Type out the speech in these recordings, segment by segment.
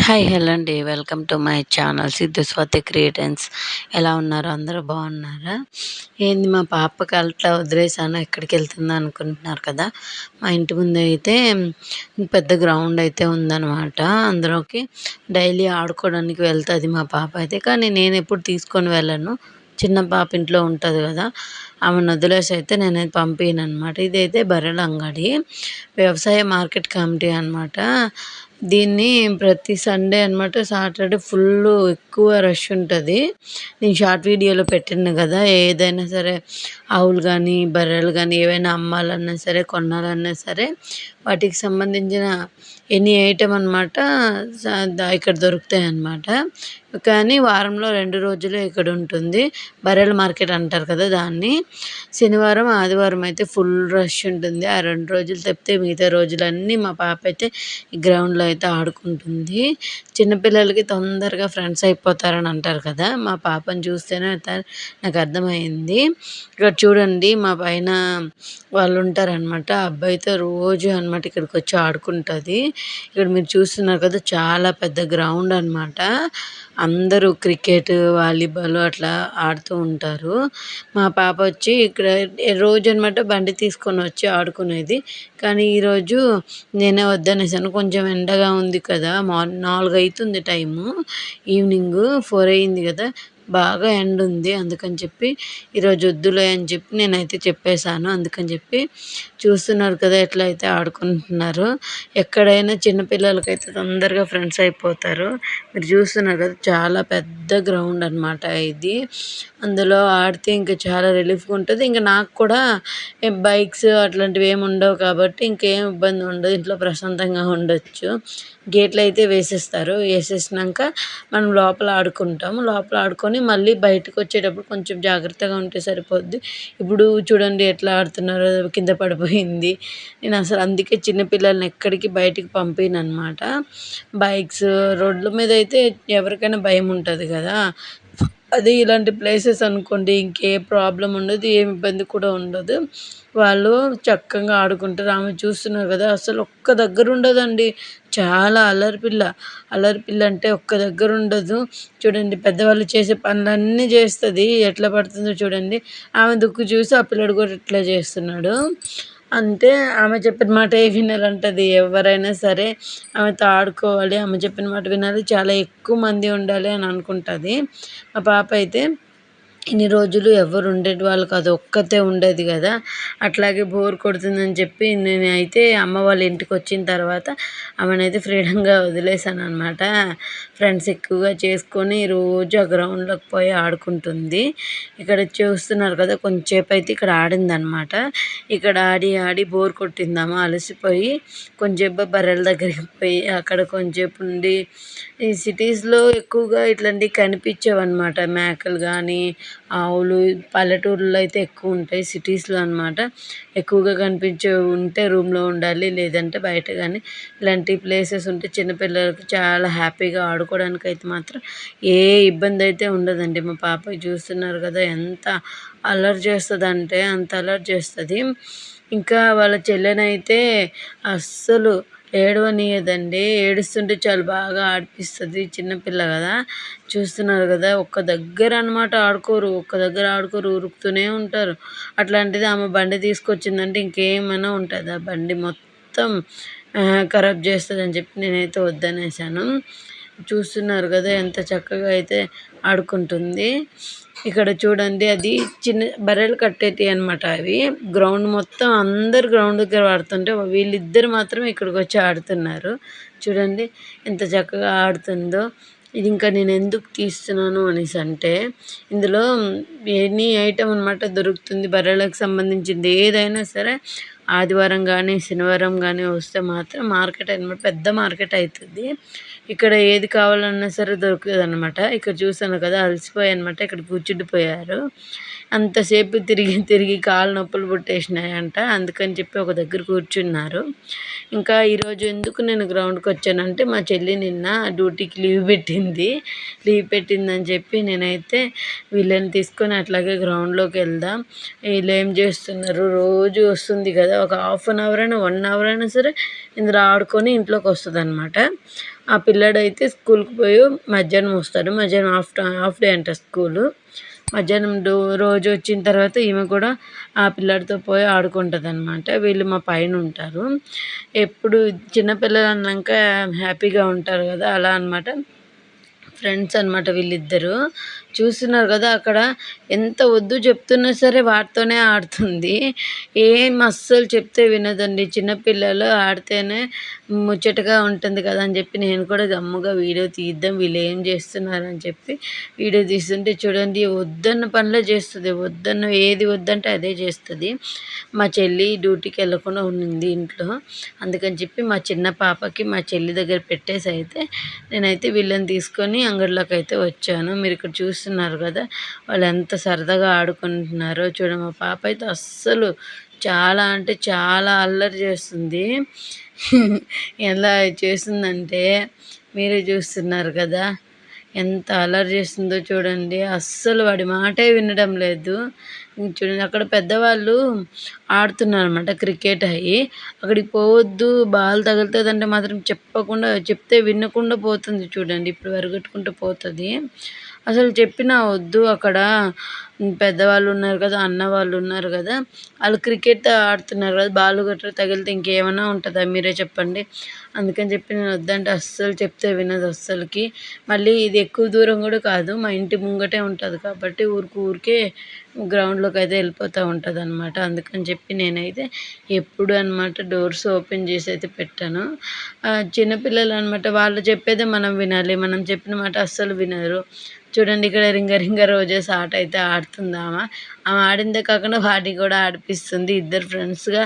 Hi hello అండి. Welcome to my channel Siddhu Swathi creations. ఎలా ఉన్నారు? అందరూ బాగున్నారా? ఏంది మా పాపకి అట్లా వదిలేసాను ఎక్కడికి వెళ్తుందో అనుకుంటున్నారు కదా. మా ఇంటి ముందు అయితే పెద్ద గ్రౌండ్ అయితే ఉందన్నమాట. అందులోకి డైలీ ఆడుకోవడానికి వెళ్తుంది మా పాప అయితే. కానీ నేను ఎప్పుడు తీసుకొని వెళ్ళను. చిన్న పాప ఇంట్లో ఉంటుంది కదా, ఆమెను వదిలేసి అయితే నేనైతే పంపిను అనమాట. ఇదైతే బర్రెల అంగడి, వ్యవసాయ మార్కెట్ కమిటీ అనమాట. దీన్ని ప్రతి సండే అనమాట, సాటర్డే ఫుల్లు ఎక్కువ రష్ ఉంటుంది. నేను షార్ట్ వీడియోలో పెట్టిన కదా, ఏదైనా సరే ఆవులు కానీ బర్రెలు కానీ ఏవైనా అమ్మాలన్నా సరే కొనాలన్నా సరే వాటికి సంబంధించిన ఎనీ ఐటెం అనమాట ఇక్కడ దొరుకుతాయి అన్నమాట. కానీ వారంలో 2 రోజులే ఇక్కడ ఉంటుంది. బర్రెల మార్కెట్ అంటారు కదా దాన్ని. శనివారం ఆదివారం అయితే ఫుల్ రష్ ఉంటుంది. ఆ 2 రోజులు తప్పితే మిగతా రోజులన్నీ మా పాప అయితే ఈ గ్రౌండ్లో అయితే ఆడుకుంటుంది. చిన్నపిల్లలకి తొందరగా ఫ్రెండ్స్ అయిపోతారని అంటారు కదా, మా పాపను చూస్తేనే నాకు అర్థమైంది. ఇక్కడ చూడండి మా పైన వాళ్ళు ఉంటారనమాట, ఆ అబ్బాయితో రోజు అనమాట ఇక్కడికి వచ్చి ఆడుకుంటుంది. ఇక్కడ మీరు చూస్తున్నారు కదా, చాలా పెద్ద గ్రౌండ్ అనమాట. అందరూ క్రికెట్ వాలీబాల్ అట్లా ఆడుతూ ఉంటారు. మా పాప వచ్చి ఇక్కడ రోజు అనమాట బండి తీసుకొని వచ్చి ఆడుకునేది. కానీ ఈరోజు నేనే వద్దనేసాను. కొంచెం ఎండగా ఉంది కదా, 4 అవుతుంది టైము, ఈవినింగ్ 4 అయింది కదా, బాగా ఎండ ఉంది. అందుకని చెప్పి ఈరోజు వద్దులే అని చెప్పి నేనైతే చెప్పేశాను. అందుకని చెప్పి చూస్తున్నారు కదా ఎట్లా అయితే ఆడుకుంటున్నారు. ఎక్కడైనా చిన్నపిల్లలకైతే తొందరగా ఫ్రెండ్స్ అయిపోతారు. మీరు చూస్తున్నారు కదా, చాలా పెద్ద గ్రౌండ్ అనమాట ఇది. అందులో ఆడితే ఇంకా చాలా రిలీఫ్గా ఉంటుంది. ఇంకా నాకు కూడా బైక్స్ అట్లాంటివి ఏమి ఉండవు కాబట్టి ఇంకేం ఇబ్బంది ఉండదు. ఇంట్లో ప్రశాంతంగా ఉండొచ్చు. గేట్లు అయితే వేసేస్తారు. వేసేసినాక మనం లోపల ఆడుకుంటాము. లోపల ఆడుకొని మళ్ళీ బయటకు వచ్చేటప్పుడు కొంచెం జాగ్రత్తగా ఉంటే సరిపోద్ది. ఇప్పుడు చూడండి ఎట్లా ఆడుతున్నారో, కింద పడిపోయింది. నేను అసలు అందుకే చిన్నపిల్లల్ని ఎక్కడికి బయటికి పంపిను అనమాట. బైక్స్ రోడ్ల మీద అయితే ఎవరికైనా భయం ఉంటుంది కదా. అదే ఇలాంటి ప్లేసెస్ అనుకోండి, ఇంకే ప్రాబ్లం ఉండదు, ఏమి ఇబ్బంది కూడా ఉండదు. వాళ్ళు చక్కగా ఆడుకుంటారు. ఆమె చూస్తున్నారు కదా, అసలు ఒక్క దగ్గర ఉండదండి. చాలా అల్లరి పిల్ల. అల్లరి పిల్ల అంటే ఒక్క దగ్గర ఉండదు. చూడండి పెద్దవాళ్ళు చేసే పనులన్నీ చేస్తుంది. ఎట్లా పడుతుందో చూడండి. ఆమె దుక్కు చూసి ఆ పిల్లడు కూడా ఇట్లా చేస్తున్నాడు. అంటే ఆమె చెప్పిన మాటే వినాలంటది. ఎవరైనా సరే ఆమెతో ఆడుకోవాలి, ఆమె చెప్పిన మాట వినాలి, చాలా ఎక్కువ మంది ఉండాలి అని అనుకుంటుంది. మా పాప అయితే ఇన్ని రోజులు ఎవరు ఉండేటి వాళ్ళు కాదు, ఒక్కతే ఉండేది కదా. అట్లాగే బోర్ కొడుతుందని చెప్పి నేనైతే అమ్మ వాళ్ళ ఇంటికి వచ్చిన తర్వాత ఆమెనైతే ఫ్రీడంగా వదిలేసాను అనమాట. ఫ్రెండ్స్ ఎక్కువగా చేసుకొని రోజు ఆ గ్రౌండ్లోకి పోయి ఆడుకుంటుంది. ఇక్కడ చూస్తున్నారు కదా, కొంచెంసేపు అయితే ఇక్కడ ఆడిందనమాట. ఇక్కడ ఆడి ఆడి బోర్ కొట్టిందామా, అలసిపోయి కొంచెంసేపు బర్రెల దగ్గరికి పోయి అక్కడ కొంచెంసేపు ఉండి. ఈ సిటీస్లో ఎక్కువగా ఇట్లాంటివి కనిపించవన్నమాట. మేకలు కానీ ఆవులు పల్లెటూరులో అయితే ఎక్కువ ఉంటాయి. సిటీస్లో అనమాట ఎక్కువగా కనిపించే ఉంటే రూమ్లో ఉండాలి, లేదంటే బయట కానీ ఇలాంటి ప్లేసెస్ ఉంటే చిన్నపిల్లలకి చాలా హ్యాపీగా ఆడుకోవడానికి అయితే మాత్రం ఏ ఇబ్బంది అయితే ఉండదండి. మా పాప చూస్తున్నారు కదా, ఎంత అల్లరి చేస్తుందంటే అంత అల్లరి చేస్తుంది. ఇంకా వాళ్ళ చెల్లెనైతే అస్సలు ఏడవనీయదండి. ఏడుస్తుంటే చాలా బాగా ఆడిపిస్తుంది. చిన్నపిల్ల కదా, చూస్తున్నారు కదా, ఒక్క దగ్గర అనమాట ఆడుకోరు. ఒక్క దగ్గర ఆడుకోరు, ఉరుకుతూనే ఉంటారు. అట్లాంటిది ఆమె బండి తీసుకొచ్చిందంటే ఇంకేమైనా ఉంటుంది, ఆ బండి మొత్తం ఖరాబ్ చేస్తుందని చెప్పి నేనైతే వద్దనేసాను. చూస్తున్నారు కదా ఎంత చక్కగా అయితే ఆడుకుంటుంది. ఇక్కడ చూడండి, అది చిన్న బర్రెలు కట్టేటి అనమాట. అవి గ్రౌండ్ మొత్తం అందరు గ్రౌండ్ దగ్గర ఆడుతుంటే వీళ్ళిద్దరు మాత్రం ఇక్కడికి వచ్చి ఆడుతున్నారు. చూడండి ఎంత చక్కగా ఆడుతుందో. ఇది ఇంకా నేను ఎందుకు తీస్తున్నాను అనేసి అంటే, ఇందులో ఎనీ ఐటమ్ అనమాట దొరుకుతుంది. బర్రెలకు సంబంధించింది ఏదైనా సరే ఆదివారం కానీ శనివారం కానీ వస్తే మాత్రం మార్కెట్ అనమాట, పెద్ద మార్కెట్ అవుతుంది. ఇక్కడ ఏది కావాలన్నా సరే దొరుకుతుంది అనమాట. ఇక్కడ చూసాను కదా, అలసిపోయాయి అనమాట, ఇక్కడ కూర్చుండిపోయారు. అంతసేపు తిరిగి తిరిగి కాళ్ళు నొప్పులు పుట్టేసినాయంట. అందుకని చెప్పి ఒక దగ్గర కూర్చున్నారు. ఇంకా ఈరోజు ఎందుకు నేను గ్రౌండ్కి వచ్చానంటే, మా చెల్లి నిన్న డ్యూటీకి లీవ్ పెట్టిందని చెప్పి నేనైతే వీళ్ళని తీసుకొని అట్లాగే గ్రౌండ్లోకి వెళ్దాం. వీళ్ళు ఏం చేస్తున్నారు, రోజు వస్తుంది కదా, ఒక హాఫ్ అన్ అవర్ అయినా 1 అవర్ అయినా సరే ఇందులో ఆడుకొని ఇంట్లోకి వస్తుంది అనమాట. ఆ పిల్లాడైతే స్కూల్కి పోయి మధ్యాహ్నం వస్తాడు. మధ్యాహ్నం హాఫ్ డే అంట స్కూలు. మధ్యాహ్నం రోజు వచ్చిన తర్వాత ఈమె కూడా ఆ పిల్లాడితో పోయి ఆడుకుంటుందన్నమాట. వీళ్ళు మా పైన ఉంటారు. ఎప్పుడు చిన్నపిల్లలు అన్నాక హ్యాపీగా ఉంటారు కదా, అలా అనమాట. ఫ్రెండ్స్ అనమాట వీళ్ళిద్దరు. చూస్తున్నారు కదా అక్కడ ఎంత వద్దు చెప్తున్నా సరే వాటితోనే ఆడుతుంది. ఏం అస్సలు చెప్తే వినదండి. చిన్నపిల్లలు ఆడితేనే ముచ్చటగా ఉంటుంది కదా అని చెప్పి నేను కూడా గమ్ముగా వీడియో తీద్దాం వీళ్ళు ఏం చేస్తున్నారని చెప్పి వీడియో తీస్తుంటే చూడండి, వద్దన్న పనులే చేస్తుంది. ఏది వద్దంటే అదే చేస్తుంది. మా చెల్లి డ్యూటీకి వెళ్ళకుండా ఉండింది ఇంట్లో. అందుకని చెప్పి మా చిన్న పాపకి మా చెల్లి దగ్గర పెట్టేసి అయితే నేనైతే వీళ్ళని తీసుకొని అంగడిలోకి అయితే వచ్చాను. మీరు ఇక్కడ చూస్తున్నారు కదా వాళ్ళు ఎంత సరదాగా ఆడుకుంటున్నారో చూడండి. మా పాప అయితే అస్సలు చాలా అంటే చాలా అల్లరి చేస్తుంది. ఎలా చేస్తుందంటే మీరే చూస్తున్నారు కదా ఎంత అల్లరి చేస్తుందో చూడండి. అస్సలు వాడి మాటే వినడం లేదు. చూడండి అక్కడ పెద్దవాళ్ళు ఆడుతున్నారనమాట క్రికెట్ అయ్యి. అక్కడికి పోవద్దు బాల్ తగులుతుందంటే మాత్రం చెప్తే వినకుండా పోతుంది చూడండి. ఇప్పుడు పరిగెట్టుకుంటూ పోతుంది. అసలు చెప్పినా వద్దు. అక్కడ పెద్దవాళ్ళు ఉన్నారు కదా, అన్న వాళ్ళు ఉన్నారు కదా, వాళ్ళు క్రికెట్ ఆడుతున్నారు కదా, బాల్ గట్రా తగిలితే ఇంకేమైనా ఉంటుందా మీరే చెప్పండి. అందుకని చెప్పి నేను వద్దంటే అస్సలు చెప్తే వినదు అస్సలకి. మళ్ళీ ఇది ఎక్కువ దూరం కూడా కాదు, మా ఇంటి ముంగటే ఉంటుంది కాబట్టి ఊరికే గ్రౌండ్లోకి అయితే వెళ్ళిపోతూ ఉంటుంది అనమాట. అందుకని చెప్పి నేనైతే ఎప్పుడు అనమాట డోర్స్ ఓపెన్ చేసి అయితే పెట్టాను. చిన్నపిల్లలు అనమాట, వాళ్ళు చెప్పేదే మనం వినాలి. మనం చెప్పిన మాట అస్సలు వినరు. చూడండి ఇక్కడ రింగ రింగ రోజెస్ ఆట అయితే ఆడుతుంది ఆమె. ఆడిందే కాకుండా వాటిని కూడా ఆడిపిస్తుంది. ఇద్దరు ఫ్రెండ్స్గా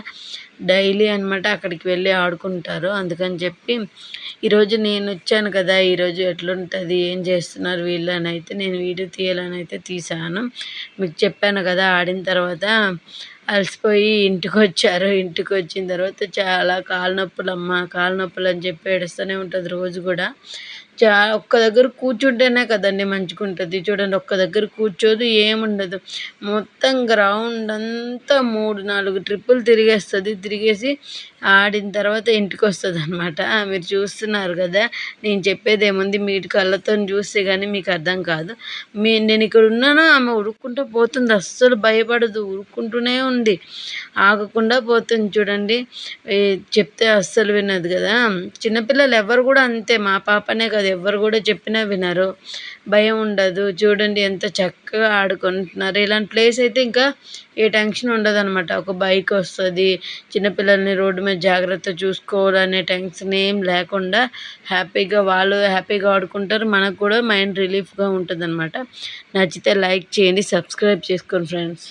డైలీ అనమాట అక్కడికి వెళ్ళి ఆడుకుంటారు. అందుకని చెప్పి ఈరోజు నేను వచ్చాను కదా, ఈరోజు ఎట్లుంటుంది ఏం చేస్తున్నారు వీళ్ళు అని అయితే నేను వీడియో తీయాలని అయితే తీశాను. మీకు చెప్పాను కదా ఆడిన తర్వాత అలసిపోయి ఇంటికి వచ్చారు. ఇంటికి వచ్చిన తర్వాత చాలా కాళ్ళ నొప్పులు అని చెప్పి ఏడుస్తూనే ఉంటుంది రోజు కూడా. ఒక్క దగ్గర కూర్చుంటేనే కదండి మంచిగా ఉంటుంది. చూడండి ఒక్క దగ్గర కూర్చోదు, ఏముండదు. మొత్తం గ్రౌండ్ అంతా 3-4 ట్రిప్పులు తిరిగేసి ఆడిన తర్వాత ఇంటికి వస్తుంది అనమాట. మీరు చూస్తున్నారు కదా, నేను చెప్పేది ఏముంది, మీరు కళ్ళతో చూస్తే కానీ మీకు అర్థం కాదు. నేను ఇక్కడ ఉన్నాను, ఆమె ఉరుక్కుంటూ పోతుంది. అస్సలు భయపడదు, ఉరుక్కుంటూనే ఉంది, ఆగకుండా పోతుంది. చూడండి చెప్తే అస్సలు వినదు కదా. చిన్నపిల్లలు ఎవరు కూడా అంతే, మా పాపనే కాదు ఎవరు కూడా చెప్పినా వినరు, భయం ఉండదు. చూడండి ఎంత చక్కగా ఆడుకుంటున్నారు. ఇలాంటి ప్లేస్ అయితే ఇంకా ఏ టెన్షన్ ఉండదనమాట. ఒక బైక్ వస్తుంది, చిన్నపిల్లల్ని రోడ్డు మీద జాగ్రత్త చూసుకోవాలనే టెన్షన్ ఏం లేకుండా వాళ్ళు హ్యాపీగా ఆడుకుంటారు. మనకు కూడా మైండ్ రిలీఫ్గా ఉంటుంది అనమాట. నచ్చితే లైక్ చేయండి, సబ్స్క్రైబ్ చేసుకోండి ఫ్రెండ్స్.